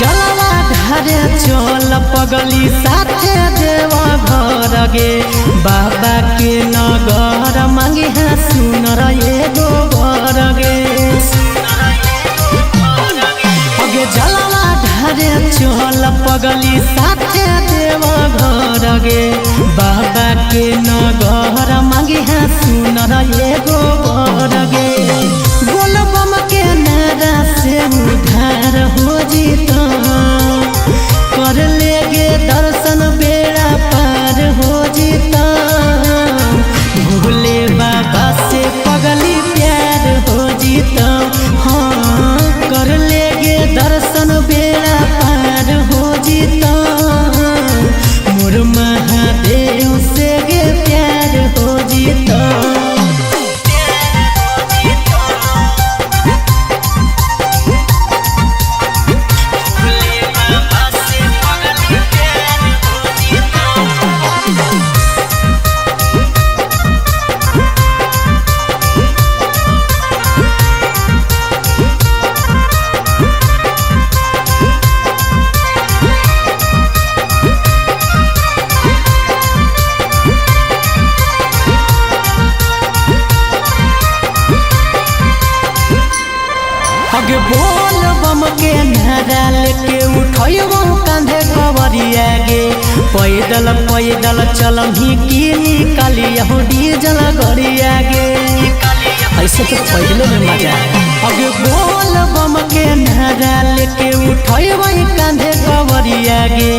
जलवा ढारे चल पगली साथे देवा घर गे बाबा के नगर मांगे है सुनर एगो बर गे अगे जलवा ढारे चल पगली साथे देवा घर गे बाबा के नगर मांगे है सुनर एगो बर गे बोल बम के नारा से उधार हो जीता कर लेगे दर्शन बेड़ा पार हो जीता भोले बाबा से पगली प्यार हो जीता हाँ कर लेगे दर्शन बेड़ा पार हो जीता मोर महादेव से गे प्यार हो जीता। अगे बोल बम के नारा लेके उठो कांधे कवरिया गे पैदल पैदल चलही की निकाली डीजल गरिया गे ऐसे तो पैदल में मजा है। अगे बोल बम के नारा लेके उठो कांधे कवरिया गे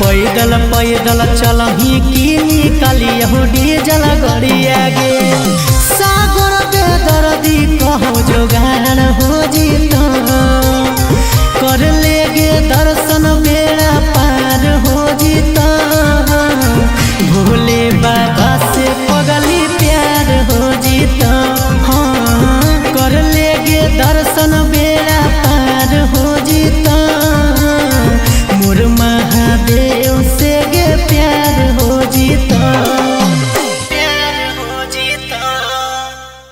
पैदल पैदल चलही की निकाली डीजल गरिया गे सागर बेदर्दी कहो जोगाड़ हो जीता कर लेगे दर